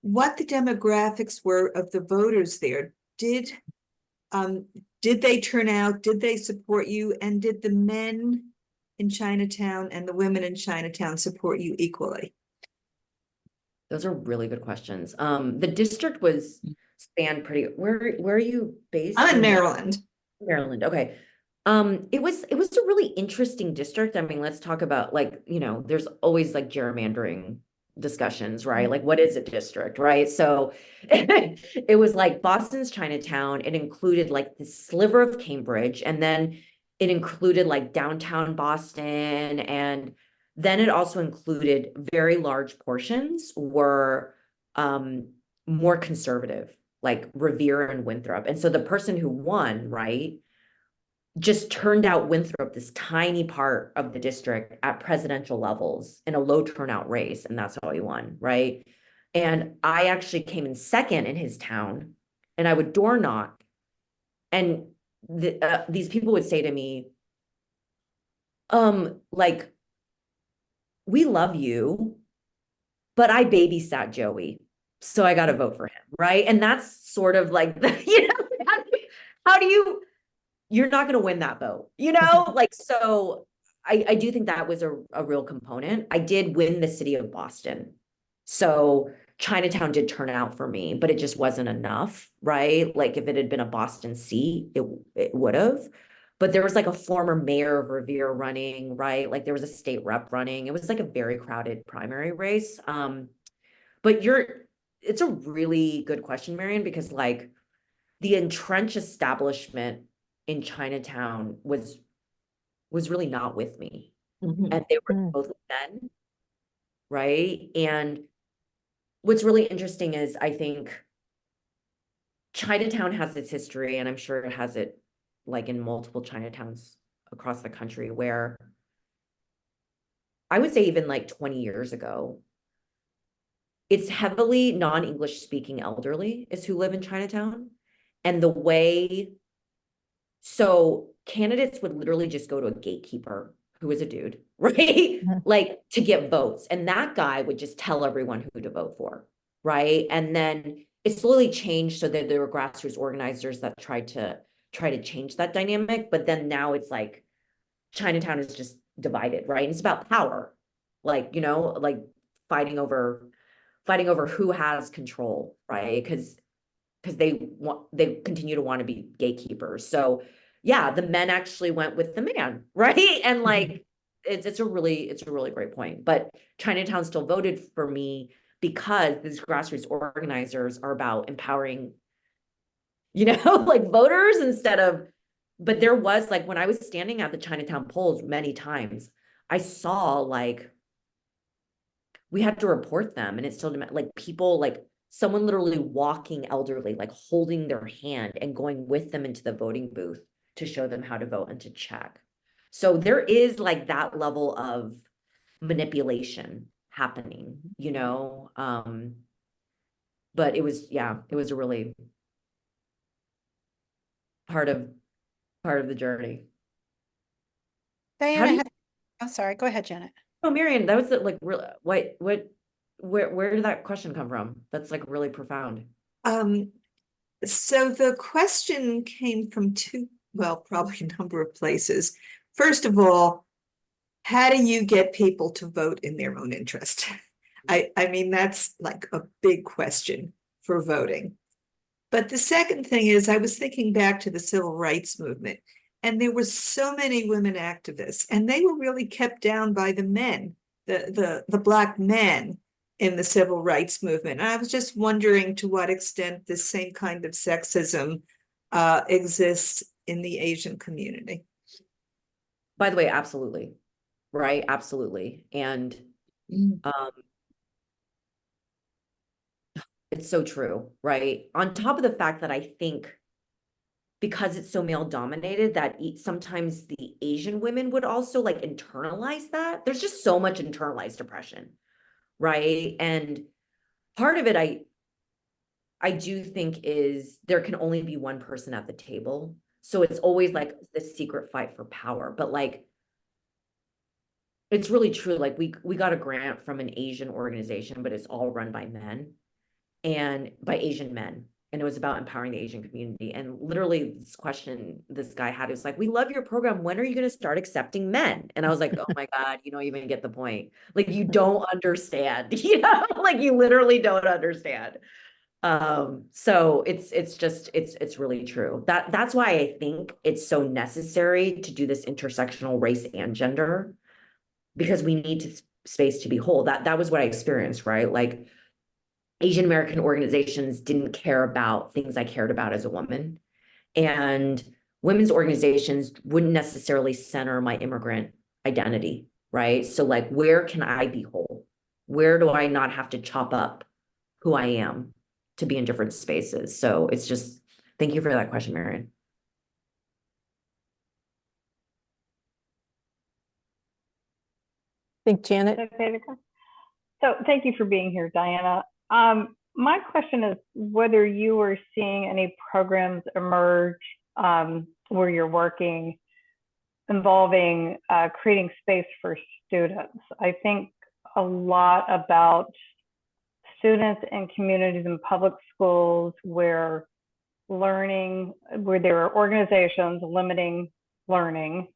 what the demographics were of the voters there. Did they turn out? Did they support you? And did the men in Chinatown and the women in Chinatown support you equally? Those are really good questions. The district was spanned pretty, where are you based? I'm in Maryland. Maryland, okay. It was a really interesting district. I mean, let's talk about like, you know, there's always like gerrymandering discussions, right? Like what is a district, right? So it was like Boston's Chinatown. It included like the sliver of Cambridge, and then it included like downtown Boston, and then it also included very large portions were more conservative, like Revere and Winthrop. And so the person who won, right, just turned out Winthrop, this tiny part of the district at presidential levels in a low turnout race. And that's how he won, right? And I actually came in second in his town, and I would door knock. And these people would say to me, like, we love you, but I babysat Joey, so I got to vote for him, right? And that's sort of like, you know, how do you, you're not going to win that vote, you know? Like, so I do think that was a real component. I did win the city of Boston. So Chinatown did turn out for me, but it just wasn't enough, right? Like if it had been a Boston seat, it would have. But there was like a former mayor of Revere running, right? Like there was a state rep running. It was like a very crowded primary race. But it's a really good question, Marian, because like the entrenched establishment in Chinatown was really not with me. And they were both men, right? And what's really interesting is I think Chinatown has its history, and I'm sure it has it like in multiple Chinatowns across the country, where I would say even like 20 years ago, it's heavily non-English speaking elderly is who live in Chinatown. And so candidates would literally just go to a gatekeeper who was a dude, right? Like to get votes. And that guy would just tell everyone who to vote for, right? And then it slowly changed so that there were grassroots organizers that tried to change that dynamic. But then now it's like Chinatown is just divided, right? And it's about power, like, you know, like fighting over who has control, right? Because they continue to want to be gatekeepers. So yeah, the men actually went with the man, right? And like it's a really great point. But Chinatown still voted for me because these grassroots organizers are about empowering, you know, like voters instead of, but there was like when I was standing at the Chinatown polls many times, I saw like we had to report them, and it still didn't like people like someone literally walking elderly, like holding their hand and going with them into the voting booth to show them how to vote and to check. So there is like that level of manipulation happening, you know. But it was, yeah, it was a really part of the journey. How do Diana, you, oh, sorry, go ahead, Janet. oh, Marion, that was like real, where did that question come from? That's like really profound. So the question came from probably a number of places. First of all, how do you get people to vote in their own interest? I mean, that's like a big question for voting. But the second thing is, I was thinking back to the civil rights movement, and there were so many women activists, and they were really kept down by the men, the Black men in the civil rights movement. And I was just wondering to what extent this same kind of sexism exists in the Asian community. By the way, absolutely. Right, absolutely. And it's so true, right? On top of the fact that I think because it's so male dominated that sometimes the Asian women would also like internalize that. There's just so much internalized oppression, right? And part of it I do think is there can only be one person at the table. So it's always like this secret fight for power. But like it's really true. Like we got a grant from an Asian organization, but it's all run by men and by Asian men. And it was about empowering the Asian community. And literally this question this guy had was like, we love your program. When are you going to start accepting men? And I was like, oh my God, you don't even get the point. Like you don't understand, you know, like you literally don't understand. So it's really true. That's why I think it's so necessary to do this intersectional race and gender, because we need to space to be whole. That was what I experienced, right? Like Asian American organizations didn't care about things I cared about as a woman. And women's organizations wouldn't necessarily center my immigrant identity, right? So like, where can I be whole? Where do I not have to chop up who I am to be in different spaces? So it's just, thank you for that question, Marion. I think Janet. Okay, so thank you for being here, Diana. My question is whether you are seeing any programs emerge where you're working involving creating space for students. I think a lot about students and communities in public schools where there are organizations limiting learning,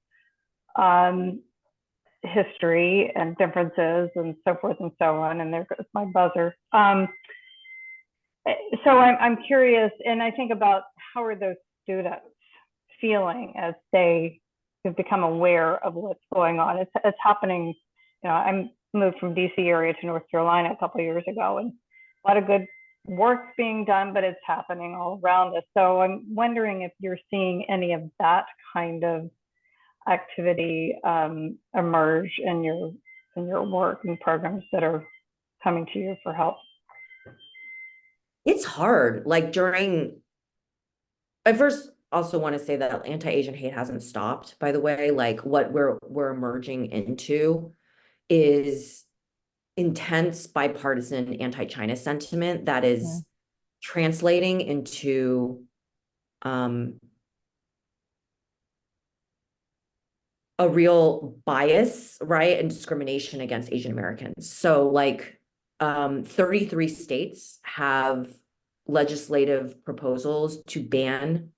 history and differences and so forth and so on. And there goes my buzzer. So I'm curious, and I think about how are those students feeling as they have become aware of what's going on. It's happening. You know, I moved from DC area to North Carolina a couple of years ago, and a lot of good work being done, but it's happening all around us. So I'm wondering if you're seeing any of that kind of activity emerge in your work and programs that are coming to you for help. It's hard. Like I first also want to say that anti-Asian hate hasn't stopped, by the way. Like what we're emerging into is intense bipartisan anti-China sentiment that is translating into a real bias, right, and discrimination against Asian Americans. So like 33 states have legislative proposals to ban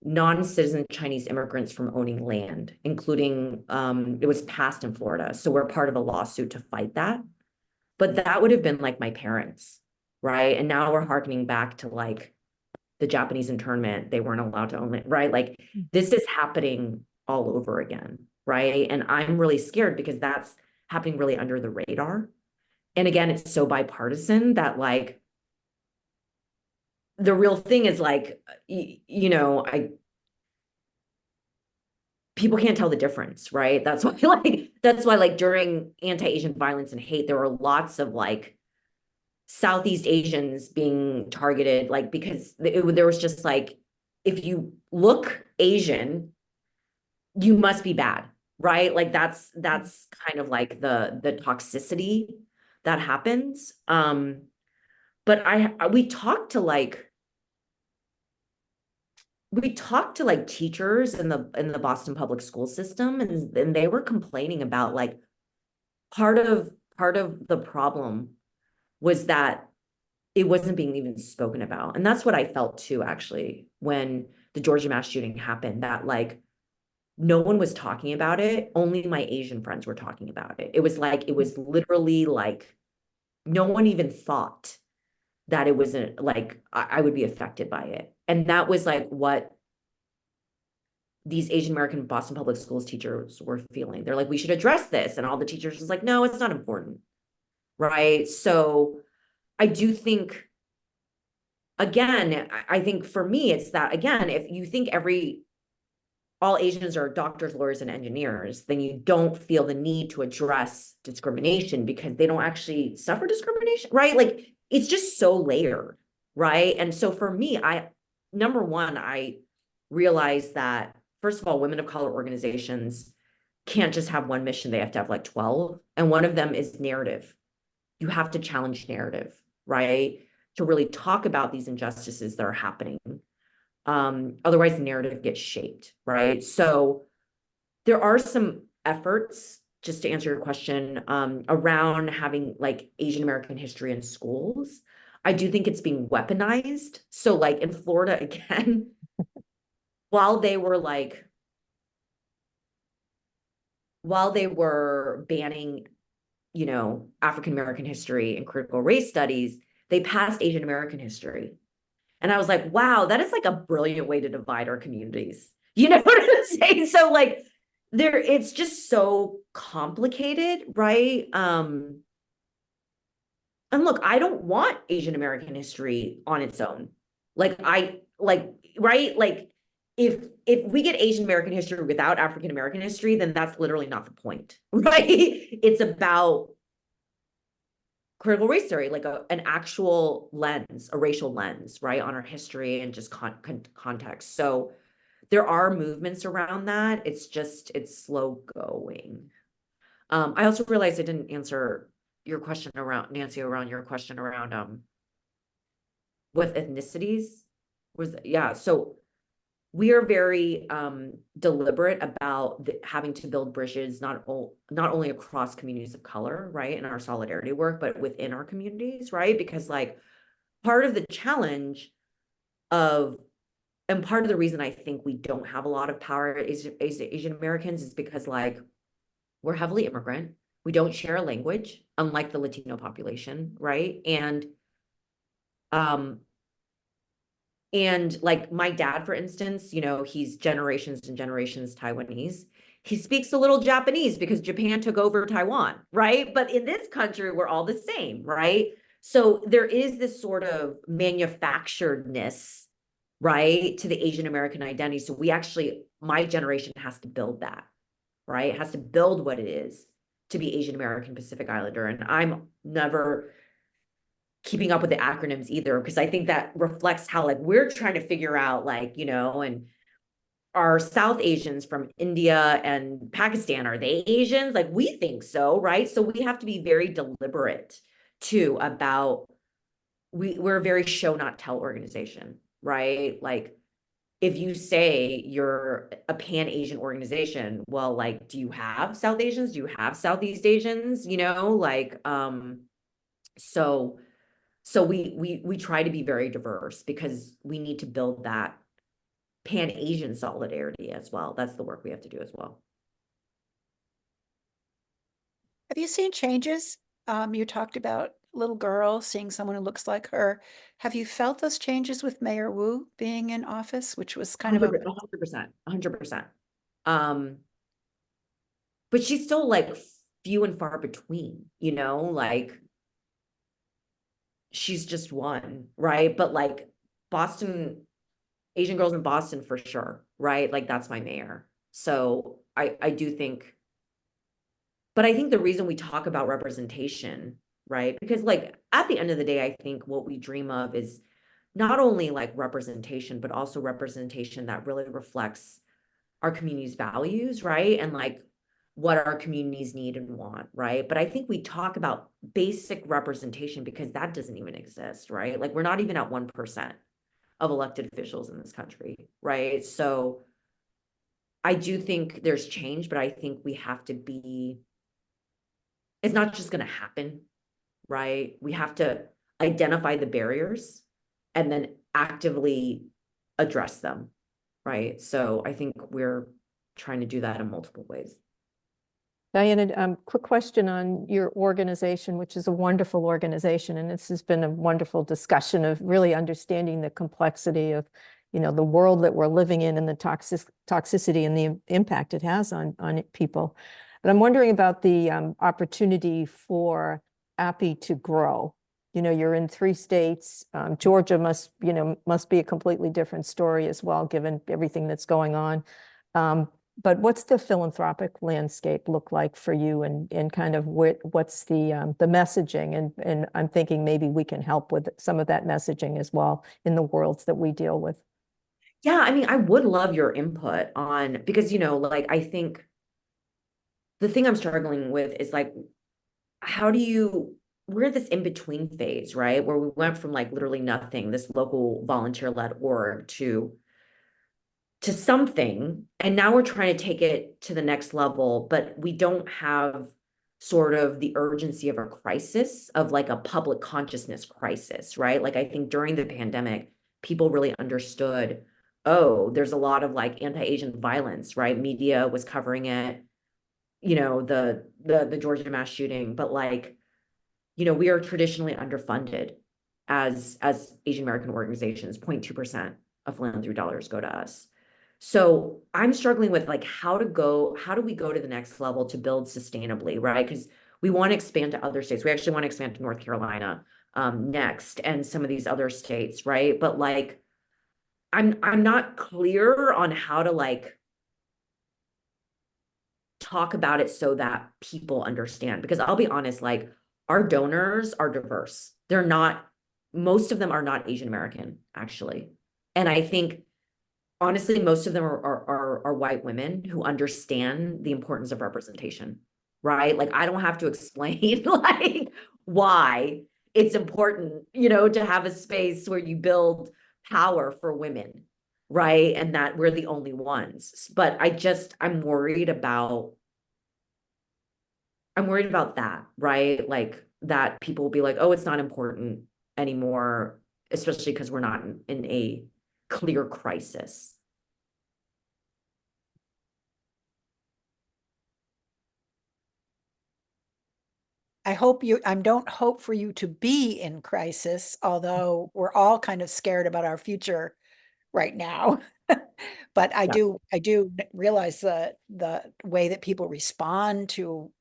non-citizen Chinese immigrants from owning land, including, it was passed in Florida. So we're part of a lawsuit to fight that. But that would have been like my parents, right? And now we're harkening back to like the Japanese internment. They weren't allowed to own it, right? Like this is happening all over again, right? And I'm really scared because that's happening really under the radar. And again, it's so bipartisan that like the real thing is like, you know, people can't tell the difference, right? That's why like during anti-Asian violence and hate, there were lots of like Southeast Asians being targeted, like because there was just like, if you look Asian, you must be bad, right? Like that's kind of like the toxicity that happens. But we talked to like teachers in the Boston public school system, and they were complaining about like part of the problem was that it wasn't being even spoken about. And that's what I felt too, actually, when the Georgia mass shooting happened, that like no one was talking about it. Only my Asian friends were talking about it. It was literally like no one even thought that it wasn't like I would be affected by it. And that was like what these Asian American Boston public schools teachers were feeling. They're like, we should address this. And all the teachers was like, no, it's not important. Right. So I do think, again, I think for me, it's that, again, if you think all Asians are doctors, lawyers, and engineers, then you don't feel the need to address discrimination because they don't actually suffer discrimination, right? Like it's just so layered, right? And so for me, number one, I realized that, first of all, women of color organizations can't just have one mission, they have to have like 12. And one of them is narrative. You have to challenge narrative, right? To really talk about these injustices that are happening. Otherwise, the narrative gets shaped, right? So there are some efforts, just to answer your question, around having like Asian American history in schools. I do think it's being weaponized. So like in Florida, again, while they were banning, you know, African American history and critical race studies, they passed Asian American history. And I was like, wow, that is like a brilliant way to divide our communities. You know what I'm saying? So like it's just so complicated, right? And look, I don't want Asian American history on its own. Right? Like if we get Asian American history without African American history, then that's literally not the point, right? It's about critical race theory, like an actual lens, a racial lens, right, on our history and just context. So there are movements around that. It's slow going. I also realized I didn't answer your question around, Nancy, around your question around with ethnicities. So we are very deliberate about having to build bridges, not only across communities of color, right, in our solidarity work, but within our communities, right? Because like part of the challenge and part of the reason I think we don't have a lot of power as Asian Americans is because like we're heavily immigrant. We don't share a language, unlike the Latino population, right? And like my dad, for instance, you know, he's generations and generations Taiwanese. He speaks a little Japanese because Japan took over Taiwan, right? But in this country, we're all the same, right? So there is this sort of manufacturedness, right, to the Asian American identity. So my generation has to build that, right? It has to build what it is to be Asian American Pacific Islander. And I'm never keeping up with the acronyms either, because I think that reflects how like we're trying to figure out like, you know, and are South Asians from India and Pakistan, are they Asians? Like we think so, right? So we have to be very deliberate too about, we're a very show not tell organization, right? Like if you say you're a pan-Asian organization, well, like, do you have South Asians? Do you have Southeast Asians? You know, like, so So we try to be very diverse because we need to build that Pan-Asian solidarity as well. That's the work we have to do as well. Have you seen changes? You talked about little girl seeing someone who looks like her. Have you felt those changes with Mayor Wu being in office, which was kind of a 100%, 100%. But she's still like few and far between, you know, like she's just one, right? But like Boston, Asian girls in Boston for sure, right? Like that's my mayor. So I do think, but I think the reason we talk about representation, right? Because like at the end of the day, I think what we dream of is not only like representation, but also representation that really reflects our community's values, right? And like what our communities need and want, right? But I think we talk about basic representation because that doesn't even exist, right? Like we're not even at 1% of elected officials in this country, right? So I do think there's change, but I think we have to be, it's not just going to happen, right? We have to identify the barriers and then actively address them, right? So I think we're trying to do that in multiple ways. Diana, quick question on your organization, which is a wonderful organization, and this has been a wonderful discussion of really understanding the complexity of, you know, the world that we're living in and the toxicity and the impact it has on people. But I'm wondering about the opportunity for API to grow. You know, you're in 3 states. Georgia must be a completely different story as well, given everything that's going on. But what's the philanthropic landscape look like for you, and kind of what's the messaging? And I'm thinking maybe we can help with some of that messaging as well in the worlds that we deal with. Yeah, I mean, I would love your input on, because, you know, like I think the thing I'm struggling with is like, we're at this in-between phase, right? Where we went from like literally nothing, this local volunteer-led org to something, and now we're trying to take it to the next level, but we don't have sort of the urgency of a crisis, of like a public consciousness crisis, right? Like I think during the pandemic, people really understood, oh, there's a lot of like anti-Asian violence, right? Media was covering it, you know, the Georgia mass shooting, but like, you know, we are traditionally underfunded as Asian American organizations. 0.2% of philanthropy dollars go to us. So I'm struggling with like how do we go to the next level to build sustainably, right? Because we want to expand to other states. We actually want to expand to North Carolina next, and some of these other states, right? But like I'm not clear on how to like talk about it so that people understand. Because I'll be honest, like our donors are diverse. Most of them are not Asian American, actually. And I think honestly, most of them are white women who understand the importance of representation, right? Like I don't have to explain like why it's important, you know, to have a space where you build power for women, right? And that we're the only ones. But I'm worried about that, right? Like that people will be like, oh, it's not important anymore, especially because we're not in a clear crisis. I don't hope for you to be in crisis, although we're all kind of scared about our future right now. But I do realize the way that people respond to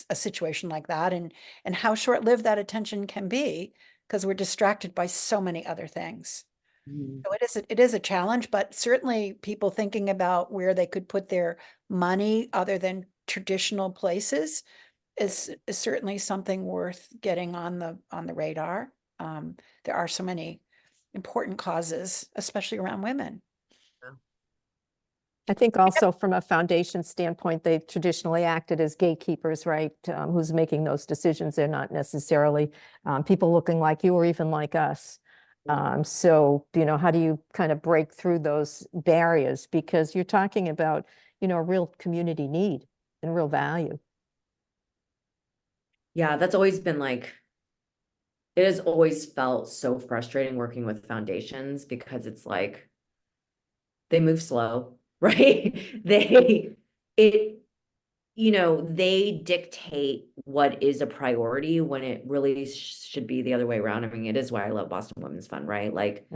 a situation like that, and how short-lived that attention can be, because we're distracted by so many other things. So it is a challenge, but certainly people thinking about where they could put their money other than traditional places is certainly something worth getting on the radar. There are so many important causes, especially around women. I think also from a foundation standpoint, they've traditionally acted as gatekeepers, right? Who's making those decisions? They're not necessarily people looking like you or even like us. So, you know, how do you kind of break through those barriers? Because you're talking about, you know, a real community need and real value. Yeah, that's always been like it has always felt so frustrating working with foundations because it's like they move slow, right? It, you know, they dictate what is a priority when it really should be the other way around. I mean, it is why I love Boston Women's Fund, right? Like,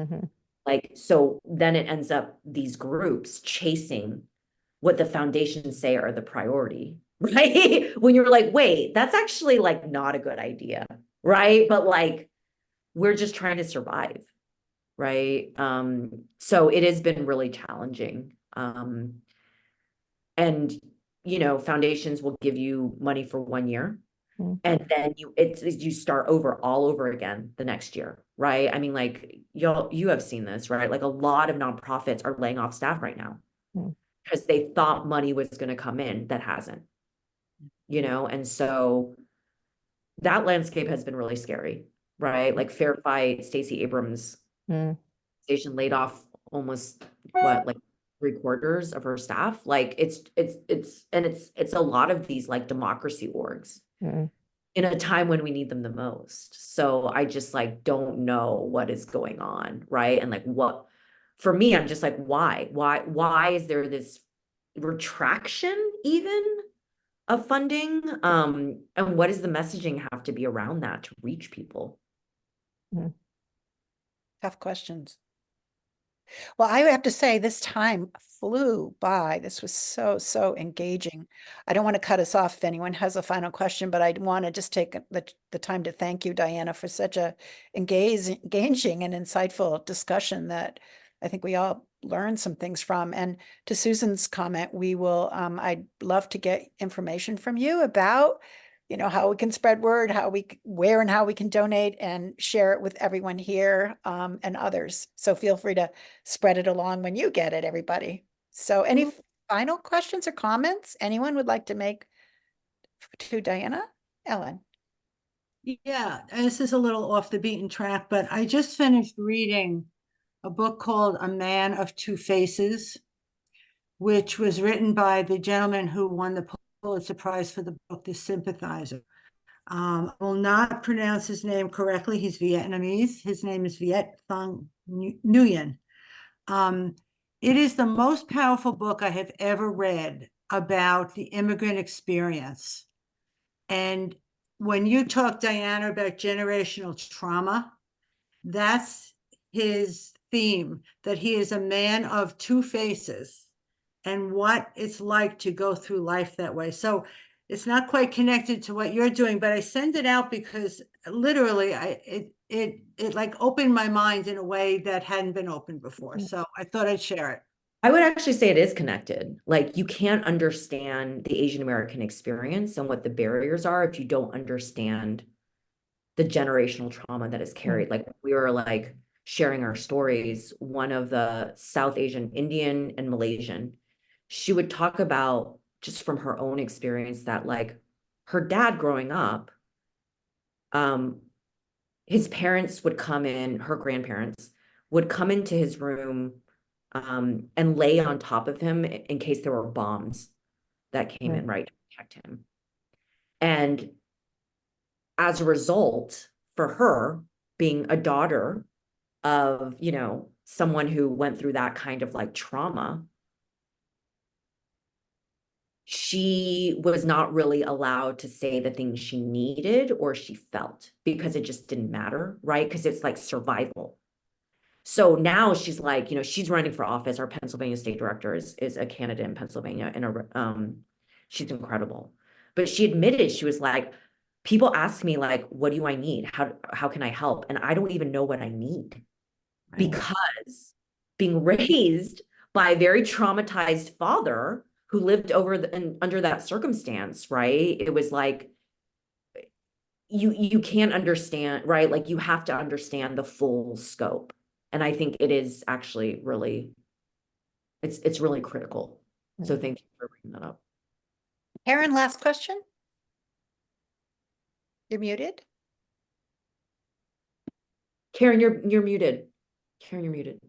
so then it ends up these groups chasing what the foundations say are the priority, right? When you're like, wait, that's actually like not a good idea, right? But like, we're just trying to survive, right? So it has been really challenging. And you know, foundations will give you money for 1 year, and then you start all over again the next year, right? I mean, like you have seen this, right? Like a lot of nonprofits are laying off staff right now because they thought money was going to come in that hasn't, you know, and so that landscape has been really scary, right? Like Fair Fight, Stacey Abrams station laid off almost like 3/4 of her staff. Like it's a lot of these like democracy orgs in a time when we need them the most. So I just like don't know what is going on, right? And like what, for me, I'm just like, why is there this retraction even of funding? And what does the messaging have to be around that to reach people? Tough questions. Well, I have to say this time flew by. This was so engaging. I don't want to cut us off if anyone has a final question, but I want to just take the time to thank you, Diana, for such a engaging and insightful discussion that I think we all learned some things from. And to Susan's comment, we will, I'd love to get information from you about, you know, how we can spread word, where and how we can donate and share it with everyone here, and others. So feel free to spread it along when you get it, everybody. So any final questions or comments anyone would like to make to Diana? Ellen? Yeah, and this is a little off the beaten track, but I just finished reading a book called A Man of Two Faces, which was written by the gentleman who won the Pulitzer Prize for the book, The Sympathizer. I will not pronounce his name correctly. He's Vietnamese. His name is Viet Thanh Nguyen. It is the most powerful book I have ever read about the immigrant experience. And when you talk, Diana, about generational trauma, that's his theme, that he is a man of two faces and what it's like to go through life that way. So it's not quite connected to what you're doing, but I send it out because literally it like opened my mind in a way that hadn't been opened before. So I thought I'd share it. I would actually say it is connected. Like you can't understand the Asian American experience and what the barriers are if you don't understand the generational trauma that is carried. Like we were like sharing our stories, one of the South Asian, Indian and Malaysian, she would talk about just from her own experience that like her dad growing up, his parents would come in, her grandparents would come into his room and lay on top of him in case there were bombs that came in, right, to protect him. And as a result, for her being a daughter of, you know, someone who went through that kind of like trauma, she was not really allowed to say the things she needed or she felt because it just didn't matter, right? Because it's like survival. So now she's like, you know, she's running for office. Our Pennsylvania state director is a candidate in Pennsylvania, and she's incredible. But she admitted, she was like, people ask me like, what do I need? How can I help? And I don't even know what I need because being raised by a very traumatized father who lived under that circumstance, right? It was like, you can't understand, right? Like you have to understand the full scope. And I think it is actually really, it's really critical. So thank you for bringing that up. Karen, last question? You're muted. Karen, you're muted. Karen, you're muted.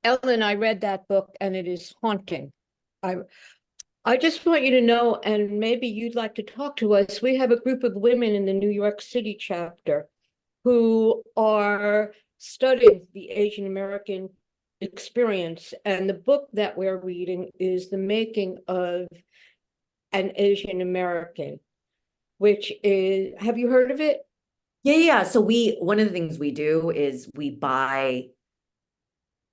Ellen, I read that book and it is haunting. I just want you to know, and maybe you'd like to talk to us. We have a group of women in the New York City chapter who are studying the Asian American experience. And the book that we're reading is The Making of an Asian American, which is, have you heard of it? Yeah. So one of the things we do is we buy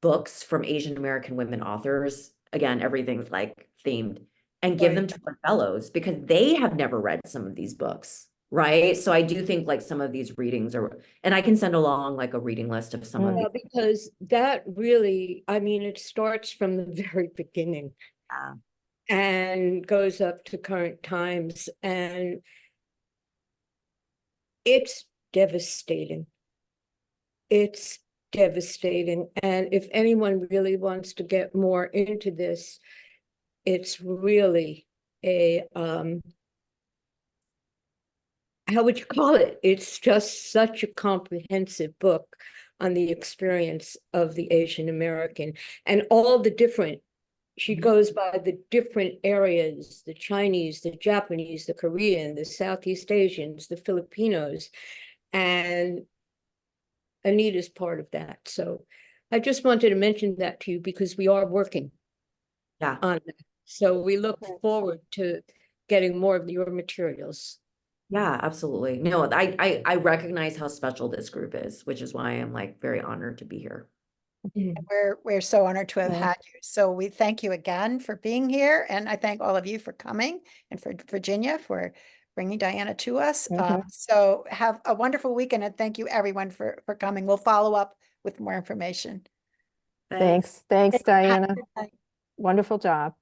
books from Asian American women authors. Again, everything's like themed, and give them Right. to our fellows because they have never read some of these books. Right. So I do think like some of these readings are, and I can send along like a reading list of some of Mm. these. Yeah, because that really, I mean, it starts from the very beginning Yeah. and goes up to current times, and it's devastating. It's devastating. And if anyone really wants to get more into this, it's really a how would you call it? It's just such a comprehensive book on the experience of the Asian American and all the different, she goes by the different areas, the Chinese, the Japanese, the Korean, the Southeast Asians, the Filipinos, and Anita's part of that. So I just wanted to mention that to you because we are working Yeah. on that. So we look forward to getting more of your materials. Yeah, absolutely. No, I recognize how special this group is, which is why I'm like very honored to be here. We're so honored to have Yeah. had you. So we thank you again for being here, and I thank all of you for coming, and for Virginia for bringing Diana to us. So have a wonderful weekend, and thank you everyone for coming. We'll follow up with more information. Thanks, Have a Diana. good night. Wonderful job.